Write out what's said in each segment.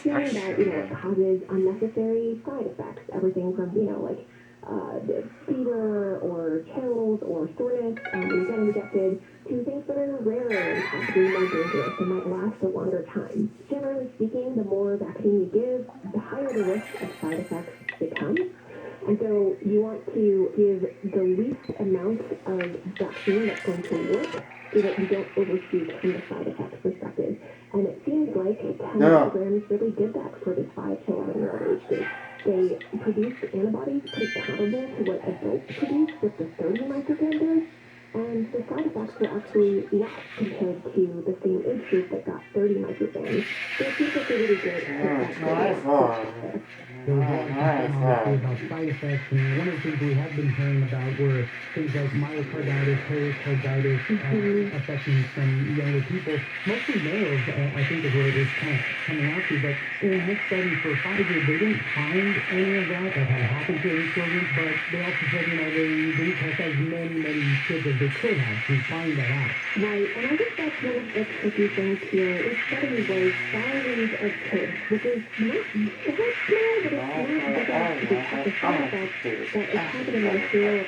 That causes unnecessary side effects. Everything from, the fever or chills or soreness and getting rejected to things that are rarer and possibly more dangerous and might last a longer time. Generally speaking, the more vaccine you give, the higher the risk of side effects become. And so you want to give the least amount of vaccine that's going to work so that you don't overshoot from the side effects perspective. And it seems like 10 milligrams really did that for this 5 to 11-year-old age group. They produced antibodies pretty comparable to what adults produce with the 30 microgram dose, and the side effects were actually less compared to the same age group that got 30 micrograms. So it seems like a really good effect. There was a lot of concern obviously about side effects, and one of the things we have been hearing about were things like myocarditis, pericarditis, affecting some younger people, mostly males, I think is where it is kind of coming out to. But in this study for Pfizer, they didn't find any of that had happened to any children, but they also said, they didn't test as many kids as they could have to find that out. Right, and I think that's one of the tricky things here. This study was thousands of kids, which is not that small, but it's not because the side effects that is happening on a scale of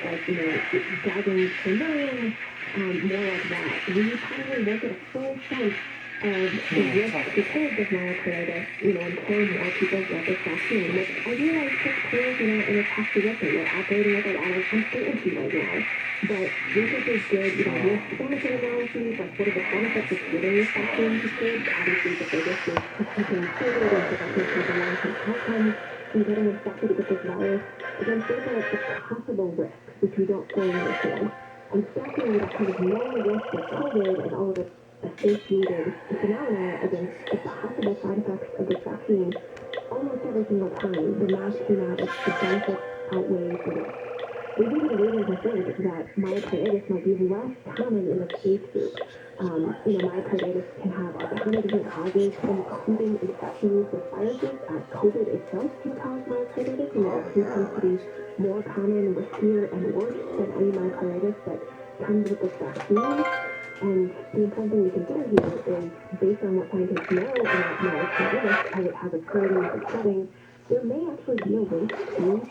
dozens per million, more like that. We probably won't get a full sense of the risk because of myocarditis, until more people get this vaccine, which I realize takes players, in a tough position. We're operating with a lot of uncertainty right now. But research is good, risk-benefit analyses, like what are the benefits of giving this vaccine to kids? Obviously, the biggest is protecting children and preventing from long-term outcomes from getting infected with this virus. Again, those are the possible risks, which we don't fully understand. And stacking the kind of known risk of COVID and all of its associated phenomena against the possible side effects of this vaccine, almost every single time, the math came out as the benefits outweigh the risk. There's even reasons to think that myocarditis might be less common in this age group. Myocarditis can have a ton of different causes, including infections with viruses. COVID itself can cause myocarditis, and it tends to be more common, riskier, and worse than any myocarditis that comes with this vaccine. And the important thing we consider here is, based on what scientists know about myocarditis, as it has occurred in different settings, there may actually be a way to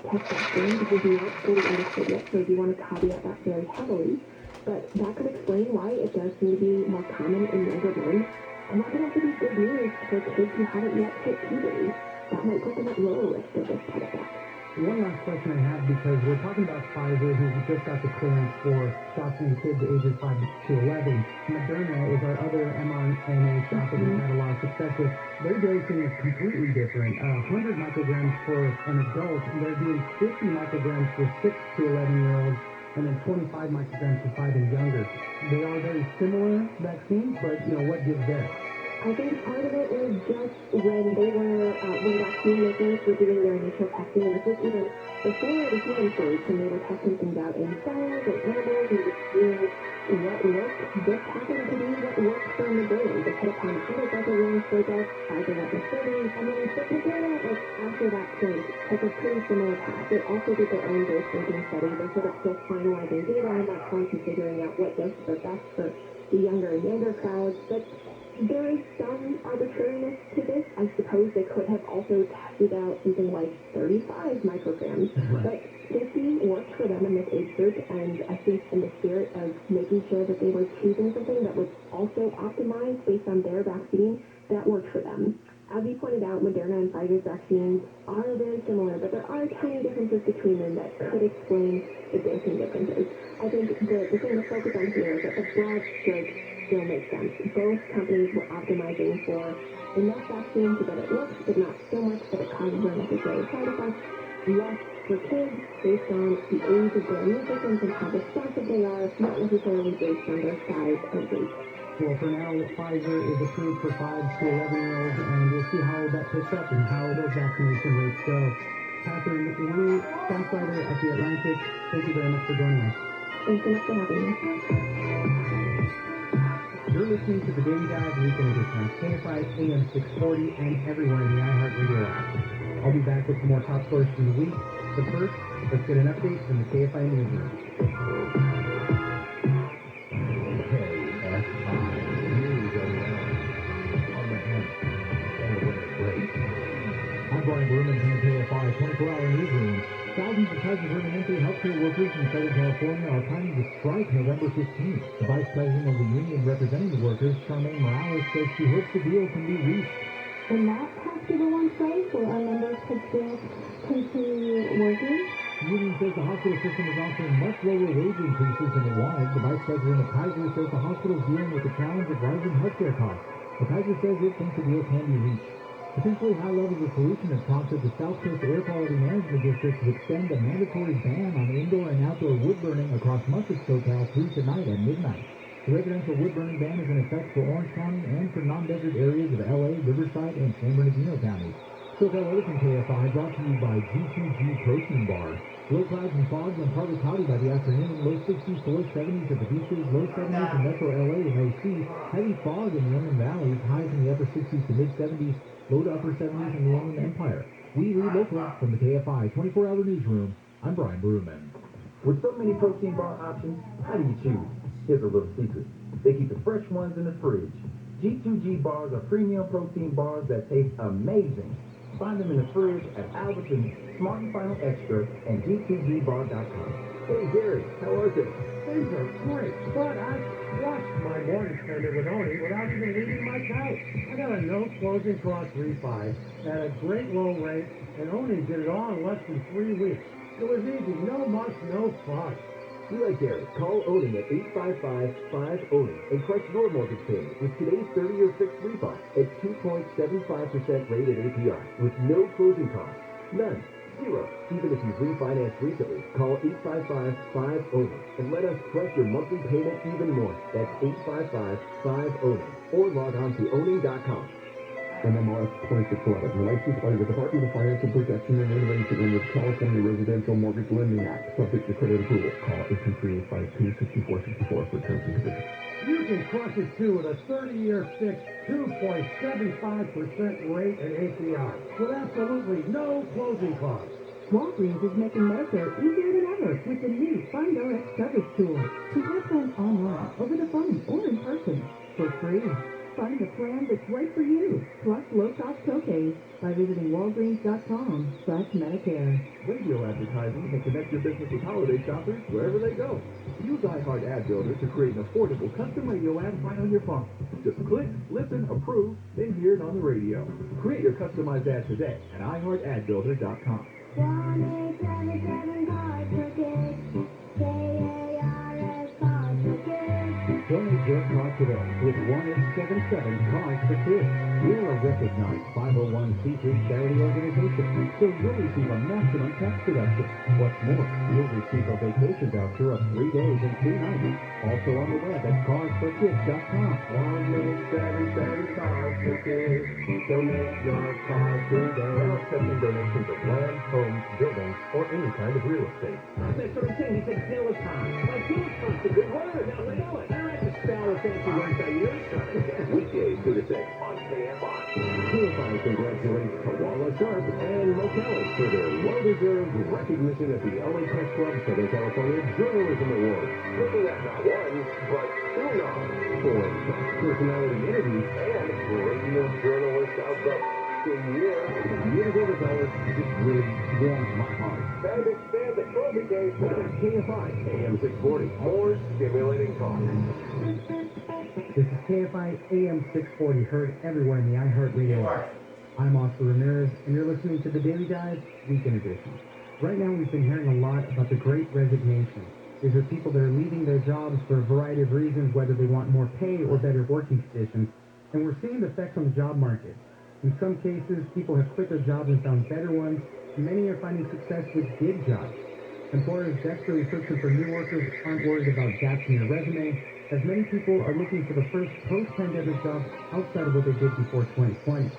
test vaccine because we aren't fully understood yet, so you want to caveat that very heavily. But that could explain why it does seem to be more common in younger men. And that could also be good news for kids who haven't yet hit puberty. That might put them at lower risk of this side effect. One last question I have, because we're talking about Pfizer, who just got the clearance for shots in kids ages 5 to 11. Moderna is our other mRNA shot that we've had a lot of success with. Their dosing is completely different. 100 micrograms for an adult, and they're doing 50 micrograms for 6 to 11-year-olds, and then 25 micrograms for 5 and younger. They are very similar vaccines, but what gives there? I think part of it is just when vaccine makers were doing their initial testing, and this was even before the human stage, when they were testing things out in cells and animals and just seeing what worked. This happened to be what worked for Moderna. They put upon 100 micrograms for adults, Pfizer went to 30, and then Moderna, after that point, took a pretty similar path. They also did their own dose ranging study. They're sort of still finalizing data on that point and figuring out what doses are best for the younger and younger crowds, but there is some arbitrariness to this. I suppose they could have also tested out something like 35 micrograms, but 50 worked for them in this age group, and I think in the spirit of making sure that they were choosing something that was also optimized based on their vaccine, that worked for them. As you pointed out, Moderna and Pfizer's vaccines are very similar, but there are tiny differences between them that could explain the dosing differences. I think the thing to focus on here is that the broad strokes still make sense. Both companies were optimizing for enough vaccine so that it works, but not so much that it causes unnecessary side effects. Less for kids based on the age of their immune systems and how responsive they are, not necessarily based on their size or weight. Well, for now, Pfizer is approved for 5 to 11-year-olds, and we'll see how that picks up and how those vaccination rates go. Catherine Wu, staff writer at The Atlantic, thank you very much for joining us. Thanks so much for having me. You're listening to the Daily Dive Weekend Edition on Kfi Am 640 and everywhere in the iHeartRadio app. I'll be back with some more top stories from the week, but first, let's get an update from the KFI newsroom. KFI News Kaiser Permanente healthcare workers in Southern California are planning to strike November 15th. The vice president of the union representing the workers, Charmaine Morales, says she hopes the deal can be reached. Will not have to go on strike, or our members could still continue working? The union says the hospital system is offering much lower wage increases than it wanted. The vice president of Kaiser says the hospital is dealing with the challenge of rising healthcare costs. But Kaiser says it thinks a deal can be reached. Potentially high levels of pollution have prompted the South Coast Air Quality Management District to extend a mandatory ban on indoor and outdoor wood burning across much of SoCal through tonight at midnight. The residential wood burning ban is in effect for Orange County and for non-desert areas of LA, Riverside, and San Bernardino counties. SoCal Weather from KFI brought to you by G2G Protein Bar. Low clouds and fog and partly cloudy by the afternoon. Low 60s to low 70s at the beaches. Low 70s in Metro LA and OC. Heavy fog in the Inland Valleys. Highs in the upper 60s to mid 70s. Low to upper 70s in the Inland Empire. We read local from the KFI 24-hour newsroom. I'm Brian Bruman. With so many protein bar options, how do you choose? Here's a little secret. They keep the fresh ones in the fridge. G2G bars are premium protein bars that taste amazing. Find them in the fridge at Albertsons, Smart and Final Extra, and G2GBar.com. Hey, Gary, how are things? Things are great, but I watched my mortgage payment with Oni without even leaving my couch. I got a no closing cost refi at a great low rate, and Oni did it all in less than 3 weeks. It was easy, no muss, no fuss. Be like Gary. Call Oni at 855-5ONI and crush your mortgage payment with today's 30-year fixed refi at 2.75% rated APR with no closing costs. None. Zero. Even if you've refinanced recently, call 855-5ONI and let us crush your monthly payment even more. That's 855-5ONI or log on to oni.com. NMRS 2611, licensed by the Department of Financial Protection and Innovation under the California Residential Mortgage Lending Act, subject to credit approval. Call 823-852-6464 for terms and conditions. You can crush it too with a 30-year fixed 2.75% rate at APR with absolutely no closing costs. Walgreens is making Medicare easier than ever with the new Find Rx coverage tool. Compare plans online, over the phone, or in person for free. Find a plan that's right for you, plus low-cost copays by visiting walgreens.com/Medicare. Radio advertising can connect your business with holiday shoppers wherever they go. Use iHeart Ad Builder to create an affordable custom radio ad right on your phone. Just click, listen, approve, then hear it on the radio. Create your customized ad today at iHeartAdBuilder.com. 1-877 cars for kids. KARS cars for kids. Donate your car today with 1-877 Cars for Kids. We're a recognized 501c3 charity organization, so you'll receive a maximum tax deduction. What's more, you'll receive a vacation voucher of 3 days and 2 nights. Also on the web at carsforkids.com. 1-877 Cars for Kids. Donate your car today. Now accepting donations of land, homes, buildings, or any kind of real estate. That's what I'm saying. He said Peloton. Like Peloton's a good word. Now I know it. I don't have to spell a fancy word on your side. Weekdays 2 to 6 on KFI. KFI congratulates Koala Sharp and Mocali for their well-deserved recognition at the LA Press Club Southern California Journalism Awards. Looking at not one, but 2 nods for Best Personality Interview and Radio Journalist of the Year. Beautiful results just really warms my heart. And expand the trophy case. KFI AM 640. More stimulating talk. This is KFI AM 640, heard everywhere in the iHeartRadio app. I'm Oscar Ramirez, and you're listening to the Daily Dive Weekend Edition. Right now, we've been hearing a lot about the Great Resignation. These are people that are leaving their jobs for a variety of reasons, whether they want more pay or better working conditions, and we're seeing the effects on the job market. In some cases, people have quit their jobs and found better ones. Many are finding success with gig jobs. Employers desperately searching for new workers aren't worried about gaps in their resume, as many people are looking for the first post-pandemic jobs outside of what they did before 2020.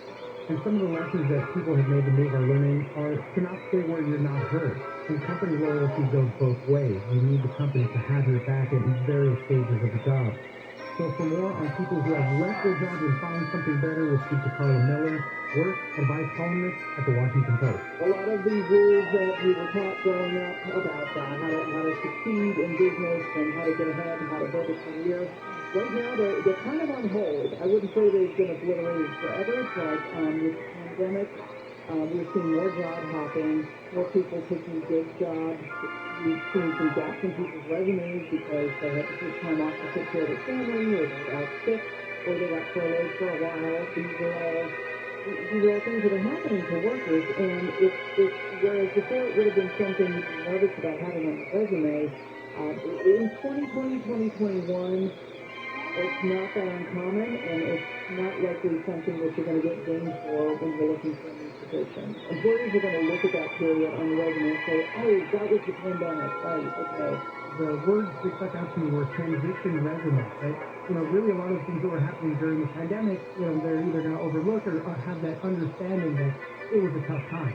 And some of the lessons that people have made the move are learning are to not stay where you're not heard. And company loyalty goes both ways. You need the company to have your back at various stages of the job. So for more on people who have left their jobs and found something better, we'll speak to Carla Miller, work advice columnist at the Washington Post. A lot of these rules that we were taught growing up about how to succeed in business and how to get ahead and how to build a career, right now they're kind of on hold. I wouldn't say they've been obliterated forever, but with the pandemic, We've seen more job hopping, more people taking gig jobs. We've seen some gaps in people's resumes because they had to take time off to take care of their family, or they were out sick, or they got furloughed for a while. These are all things that are happening to workers, and whereas before it would have been something you'd be nervous about having on your resume, in 2020, 2021, it's not that uncommon, and it's not likely something that you're going to get dinged for when you're looking for a new position. Employers are going to look at that period on your resume and say, oh, that was the pandemic, right, okay. The words that stuck out to me were transition resume, right? Really a lot of things that were happening during the pandemic, they're either going to overlook or have that understanding that it was a tough time.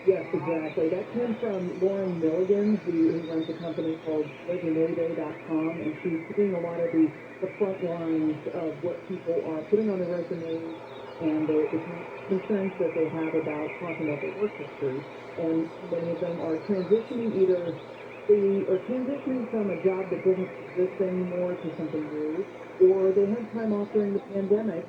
Yes, exactly. That came from Lauren Milligan, who runs a company called ResumeDay.com, and she's doing a lot of the front lines of what people are putting on their resumes and the concerns that they have about talking about their work history. And many of them are transitioning from a job that doesn't exist anymore to something new, or they had time off during the pandemic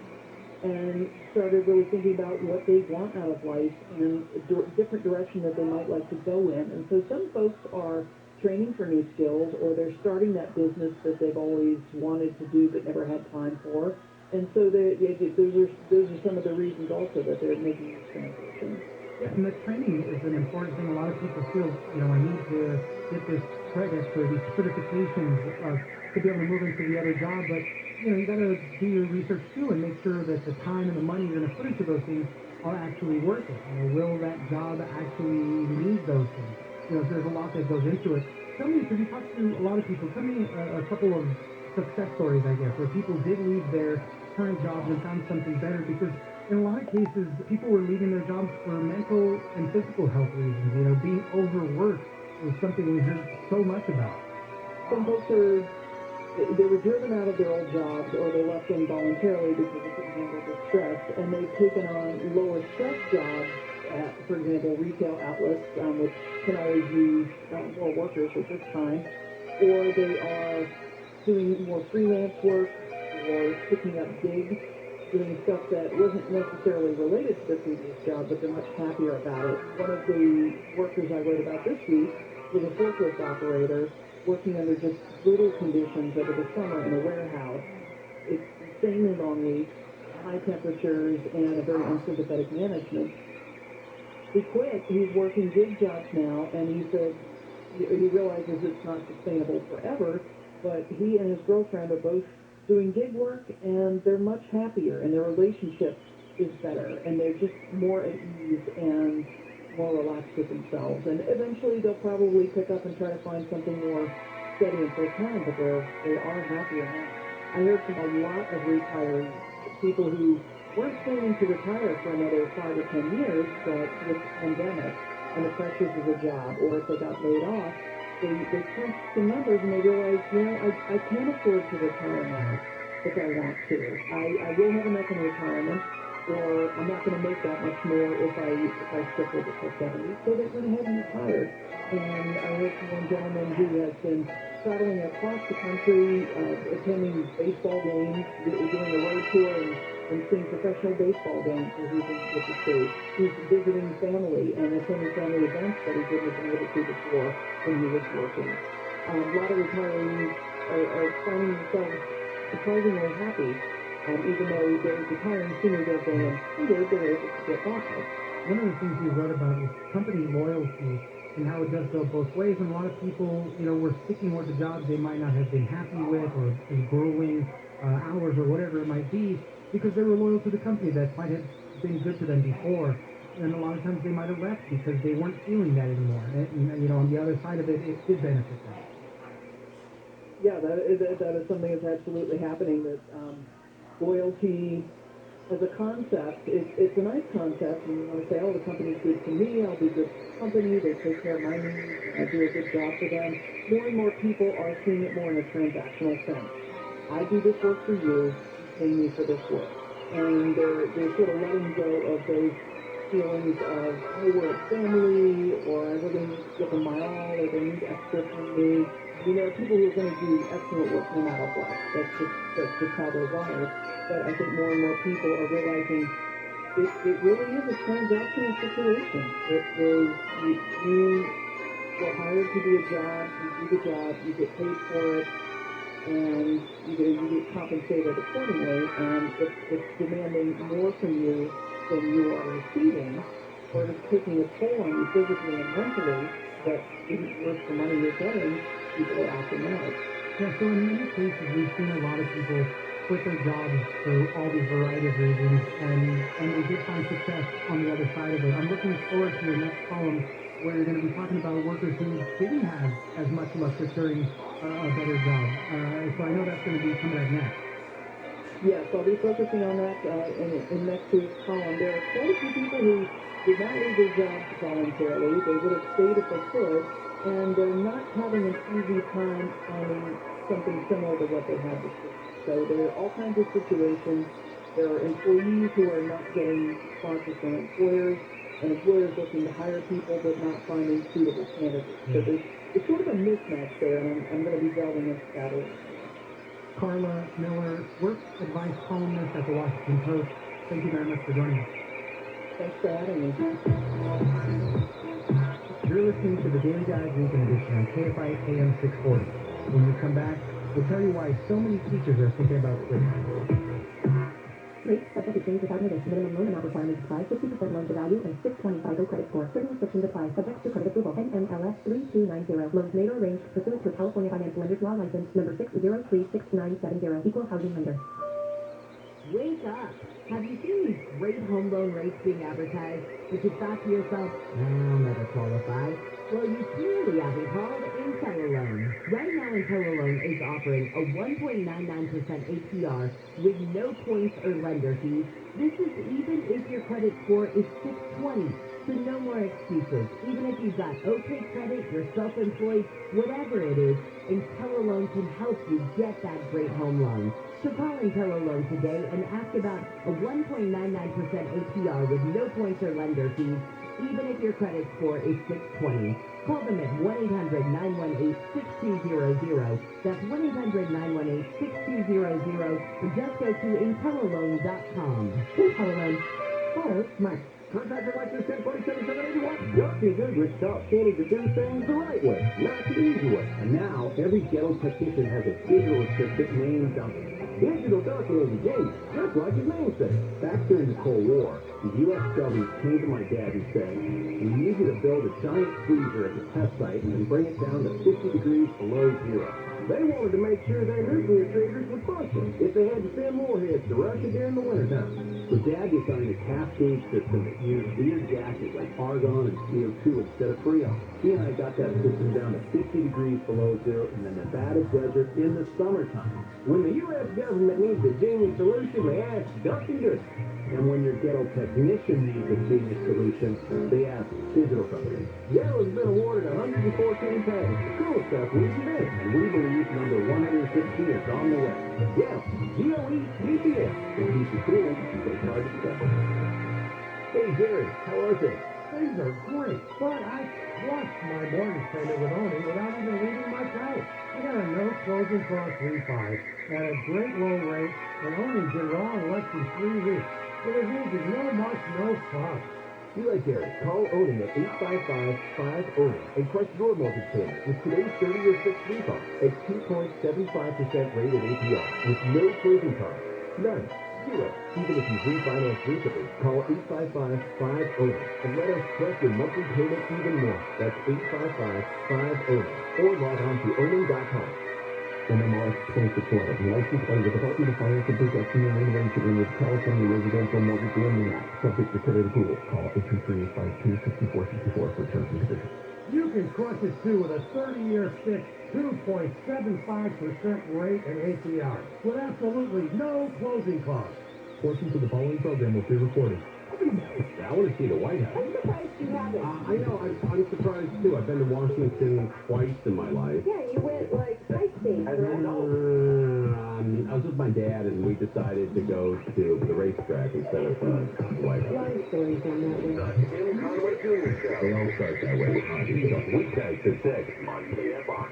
and started really thinking about what they want out of life and a different direction that they might like to go in. And so some folks are training for new skills, or they're starting that business that they've always wanted to do but never had time for. And so those are some of the reasons also that they're making this transition. Yeah, and the training is an important thing. A lot of people feel, I need to get this credit for these certifications to be able to move into the other job, but you got to do your research too and make sure that the time and the money you're going to put into those things are actually worth it. Will that job actually need those things? There's a lot that goes into it. Tell me, because you talk to a lot of people, tell me a couple of success stories, I guess, where people did leave their current jobs and found something better, because in a lot of cases, people were leaving their jobs for mental and physical health reasons. Being overworked was something we heard so much about. Some folks they were driven out of their old jobs, or they left them voluntarily because they couldn't handle the stress, and they've taken on lower stress jobs at, for example, retail outlets, which can always use more workers at this time, or they are doing more freelance work, or picking up gigs, doing stuff that wasn't necessarily related to their previous job, but they're much happier about it. One of the workers I wrote about this week was a forklift operator working under just brutal conditions over the summer in a warehouse. It's insanely long weeks, high temperatures, and a very unsympathetic management. He quit. He's working gig jobs now, and he said he realizes it's not sustainable forever, but he and his girlfriend are both doing gig work, and they're much happier, and their relationship is better, and they're just more at ease and more relaxed with themselves. And eventually they'll probably pick up and try to find something more steady and full-time, but they are happier now. I heard from a lot of retirees, people who weren't planning to retire for another 5 or 10 years, but with the pandemic and the pressures of the job, or if they got laid off, they crunched some numbers and they realized, I can't afford to retire now if I want to. I will have enough in retirement, or I'm not going to make that much more if I stick with it till 70. So they went ahead and retired. And I heard from one gentleman who has been traveling across the country, attending baseball games, doing a road tour, and seeing professional baseball games where he's in with the state. He's visiting family and attending family events that he wouldn't have been able to before when he was working. A lot of retirees are finding themselves surprisingly happy. Even though they're retiring sooner than they intended, they're able to get by. One of the things you wrote about is company loyalty and how it does go both ways. And a lot of people, were sticking with the jobs they might not have been happy with, or grueling hours, or whatever it might be, because they were loyal to the company that might have been good to them before. And a lot of times they might have left because they weren't feeling that anymore. And on the other side of it, it did benefit them. Yeah, that is something that's absolutely happening. That loyalty as a concept, it's a nice concept, and you want to say, oh, the company's good to me, I'll be good to the company, they take care of my needs, I do a good job for them. More and more people are seeing it more in a transactional sense. I do this work for you, you pay me for this work. And they're sort of letting go of those feelings of, oh, we're a family, or I really need to give them my all, or they need extra from me. There are people who are going to do excellent work no matter what. That's just how they're wired. But I think more and more people are realizing it really is a transactional situation. It is, you are hired to do a job, you do the job, you get paid for it, and you get compensated accordingly, and if it's demanding more from you than you are receiving, or it's taking a toll on you physically and mentally that isn't worth the money you're getting, people are opting out. Yeah, so in many cases, we've seen a lot of people quit their jobs for all these variety of reasons, and they did find success on the other side of it. I'm looking forward to your next column, where you're going to be talking about workers who didn't have as much luck securing a better job. So I know that's going to be coming up next. Yes, I'll be focusing on that in next week's column. There are quite a few people who did not leave their jobs voluntarily. They would have stayed if they could, and they're not having an easy time finding something similar to what they had before. So there are all kinds of situations. There are employees who are not getting sponsors from employers, and employers looking to hire people but not finding suitable candidates. So there's sort of a mismatch there, and I'm going to be delving into that a little. Carla Miller, work advice columnist at the Washington Post. Thank you very much for joining us. Thanks for having me. You're listening to the Daily Guide Weekend Edition on Kfi Am 640. When we come back, we'll tell you why so many teachers are thinking about quitting. Rates subject to change without notice. Minimum loan amount requirements apply. 50% loan to value and 620 FICO credit score. Certain restrictions apply. Subject to credit approval. NMLS 3290. Loans made or arranged pursuant to a California Finance Lenders Law License number 6036970. Equal housing lender. Wake up! Have you seen these great home loan rates being advertised? But you thought to yourself, I'll never qualify. Well, you clearly haven't called IntelliLoan. Right now, IntelliLoan is offering a 1.99% APR with no points or lender fees. This is even if your credit score is 620. So no more excuses. Even if you've got okay credit, you're self-employed, whatever it is, IntelliLoan can help you get that great home loan. So call IntelliLoan today and ask about a 1.99% APR with no points or lender fees, even if your credit score is 620. Call them at 1-800-918-6200. That's 1-800-918-6200. Or just go to IntelliLoan.com. IntelliLoan. Follow smart. Contractor license 1047-781. Duck is Goodrich taught Sandy to do things the right way, not the easy way. And now, every ghetto technician has a digital assistant named Duncan. Digital Duncan is a genius, just like his namesake. Back during the Cold War, the U.S. government came to my dad and said, we need you to build a giant freezer at the test site and then bring it down to 50 degrees below zero. They wanted to make sure their nuclear triggers would function if they had to send warheads to Russia during the wintertime. So Dad designed a cascade system that used weird gases like argon and CO2 instead of Freon. He and I got that system down to 50 degrees below zero in the Nevada desert in the summertime. When the U.S. government needs a genius solution, they ask Duncan Goodrich. And when your ghetto technician needs a genius solution, they ask Digital Company. Ghetto has been awarded 114 patents. Cool stuff we invented, and we believe number 115 is on the way. Ghetto, G-O-E-T-T-S. To keep you cool, they charge it special. Hey Jerry, how are things? Things are great, but I crushed my mortgage payment with Oni without even leaving my couch. I got a no closing cost refi at a great low rate, and Oni did it all in less than 3 weeks. It was easy, no much, no fuss. You like Gary, call Oni at 855-5ONI and crush your mortgage payment with today's 30-year fixed refi at 2.75% rated APR with no closing costs. None. Zero. Even if you've refinanced recently, call 855-5ONI and let us crush your monthly payment even more. That's 855-5ONI or log on to ONI.com. NMLS 2611, licensed by the Department of Financial Protection and Innovation under the California Residential Mortgage Lending Act, subject to credit approval. Call 823-852-6464 for terms and conditions. You can crush it too with a 30-year fixed 2.75% rate and APR with absolutely no closing costs. Portions of the following program will be recorded. I want to see the White House. I'm surprised you haven't. I know, I'm surprised too. I've been to Washington twice in my life. Yeah, you went like sightseeing, right? I was with my dad and we decided to go to the racetrack instead of the White House. Long stories on that one. They all start that way. Weekdays at 6 on KFI.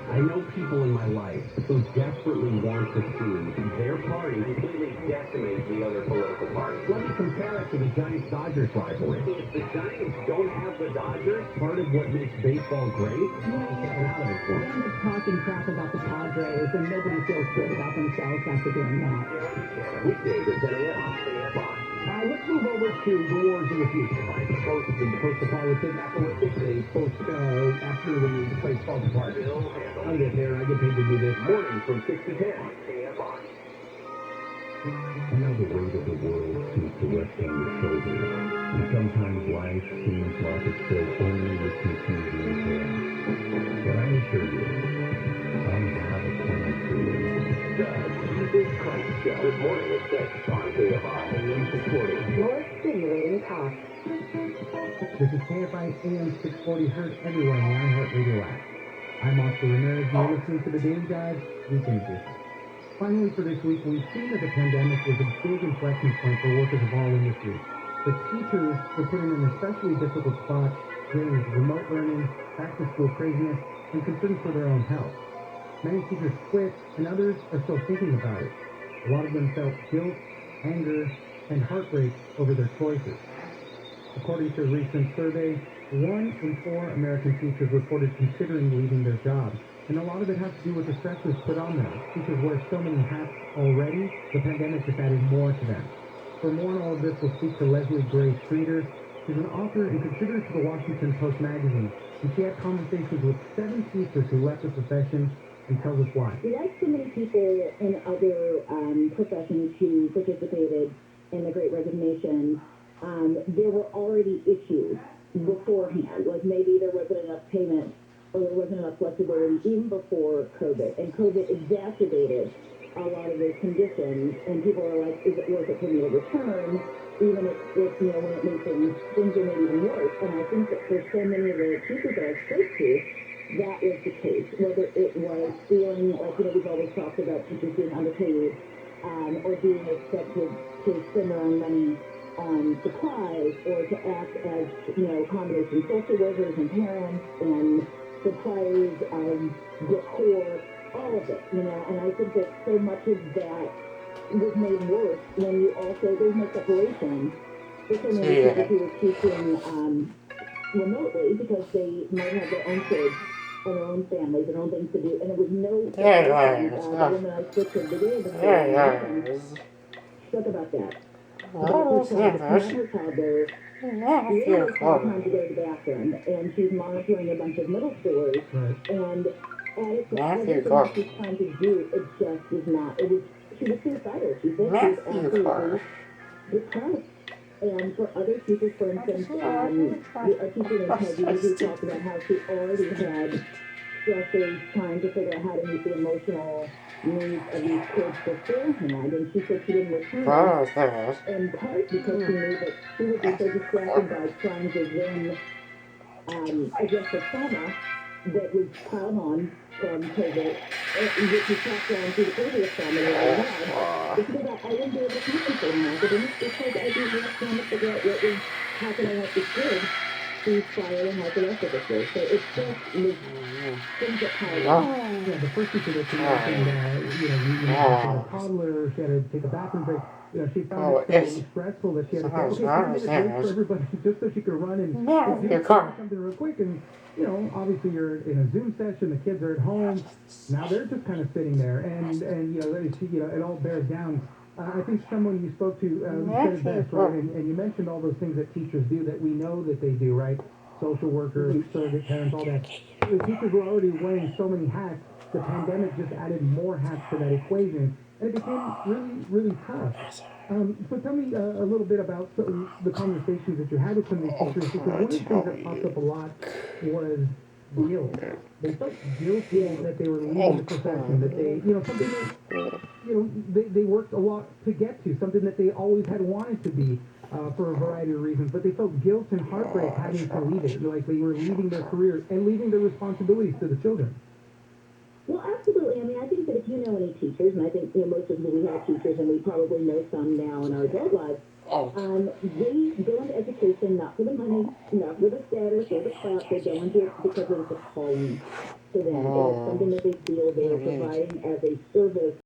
I know people in my life who desperately want to see their party completely decimate the other political parties. Let me compare it to the Giants-Dodgers rivalry. If the Giants don't have the Dodgers, Part of what makes baseball great is taken out of it for They end up talking crap about the Padres, and nobody feels good about themselves after doing that. weekdays at 10 a.m. on KFI. Let's move over to the wars in the future. Right? After the place falls apart. I'll get there. I get paid to do this. Morning from 6 to 10 on KFI. I know the weight of the world seems to rest on your shoulders, and sometimes life seems like it's filled only with confusion and chaos. But I assure you, I have a plan for you. The Jesus Christ Show. This morning at 6 on KFI. AM 640. More stimulating talk. This is KFI AM 640 heard everywhere on the iHeartRadio app. I'm Oscar Ramirez, and you're listening to the Daily Dive Weekend Edition. Finally, for this week, we've seen that the pandemic was a big inflection point for workers of all industries. But teachers were put in an especially difficult spot dealing with remote learning, back-to-school craziness, and concerns for their own health. Many teachers quit, and others are still thinking about it. A lot of them felt guilt, anger, and heartbreak over their choices. According to a recent survey, 1 in 4 American teachers reported considering leaving their jobs. And a lot of it has to do with the stresses put on them. Teachers wear so many hats already, the pandemic just added more to them. For more on all of this, we'll speak to Leslie Gray Streeter. She's an author and contributor to the Washington Post magazine. And she had conversations with 7 teachers who left the profession and tells us why. Like so many people in other professions who participated in the Great Resignation, there were already issues beforehand. Like maybe there wasn't enough payment or there wasn't enough flexibility even before COVID. And COVID exacerbated a lot of those conditions. And people are like, is it worth it for me to return? Even if when it made things are made even worse. And I think that for so many of the teachers that I spoke to, that was the case. Whether it was feeling like, we've always talked about teachers being underpaid, or being expected to spend their own money on supplies, or to act as, combination social workers and parents and suppliers of decor, all of it, and I think that so much of that was made worse when you also, there's no separation for so many people who were teaching remotely because they might have their own kids and their own families, their own things to do, and there was no separation. The woman I spoke to today, spoke about that. About her toddler, she has time to go to the bathroom, and she's monitoring a bunch of middle schoolers, and everything she's trying to do, it just is not. She was suicidal. She said she was absolutely depressed. And for other teachers, for instance, a teacher named Peggy who talked about how she already had stressors trying to figure out how to meet the emotional needs of these kids beforehand, and she said she didn't return in part because she knew that she would be so distracted by trying to win against the trauma that was piled on from COVID, which was passed down through the previous trauma that I had. Because I wouldn't be able to concentrate on academics because I'd be just trying to figure out how can I help this kid to spiral and help the rest of the kids. So it's just things that pile on. Yeah, the first teacher that she mentioned, she had a toddler, she had to take a bathroom break. She found it so stressful that she had to take 5 minute break for everybody just so she could run and do something real quick. And, obviously you're in a Zoom session, the kids are at home. Now they're just kind of sitting there and it all bears down. I think someone you spoke to said it best, right? And you mentioned all those things that teachers do that we know that they do, right? Social workers, surrogate parents, all that. The teachers were already wearing so many hats. The pandemic just added more hats to that equation. And it became really, really tough. So tell me a little bit about the conversations that you had with some of these teachers, because one of the things that popped up a lot was guilt. They felt guilty that they were leaving the profession, that they, something that, they worked a lot to get to, something that they always had wanted to be for a variety of reasons, but they felt guilt and heartbreak having to leave it, like they were leaving their careers and leaving their responsibilities to the children. Well, absolutely. I mean, I think that if you know any teachers, and I think most of us we have teachers, and we probably know some now in our adult lives, they go into education not for the money, not for the status or the clout. They go into it because it's a calling to them. It's something that they feel they are providing as a service